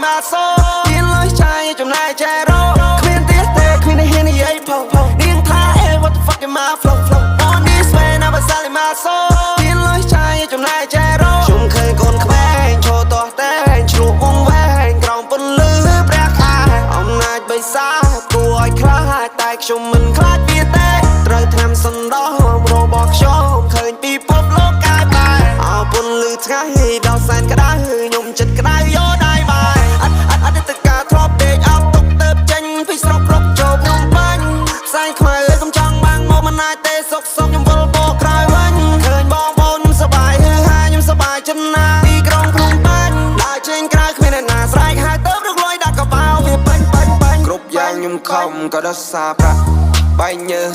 มาโซ่ยินเลยใจจนนายใจร้อนควีนเตี้ยเตะควีนได้เห็นยัยพอเรียงท่าwhat the fuck am I flow on this way น่าเป็นสายมาโซ่ยินเลยใจจนนายใจร้อนชุ่มเคยโกนแขวงโชว์ตัวเต้นชูวงแหวนกรองปนลือแปรคายอมนาจใบสาปวดคลายแต่ชุ่มมันคลาดเปียเต้เตยทำสันดอมโรบอกชมเคยปีพบโลกกายไปเอาปนลือไงดาวแสนก็ได้ยมจัดก็ได้โยได้ไปอัดตะการทรอปเด็กเอาตกเติบจังพี่สกรบจบยมบังสายควายกำจังบางโมมันนายเตะซกยมบอลโบกลายวันเคยบอกบนสบายฮือฮายมสบายจนนาตีกรองกรุงปันได้เชิงกลายคืนนาสายหายเติบรึกลอยดักกระเป๋าเพียปันกรุบยางยมคอมก็ได้ซาประใบเนื้อ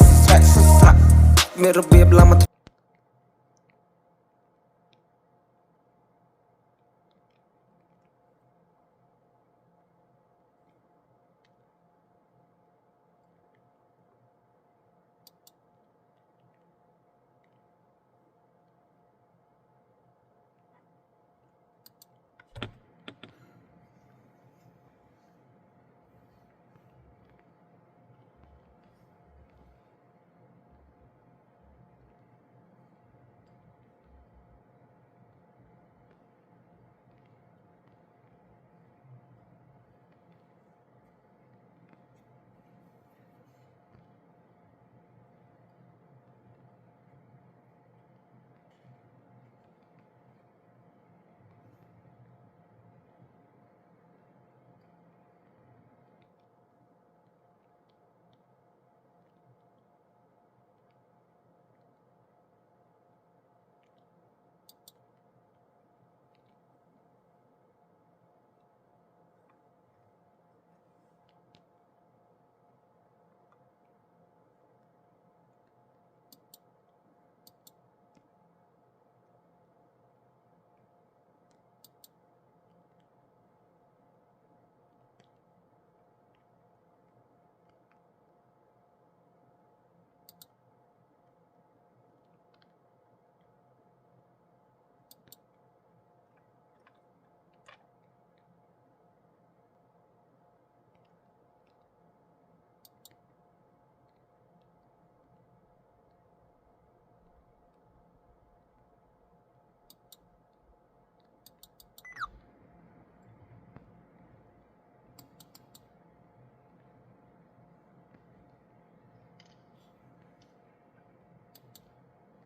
สะมีระเบียบละมา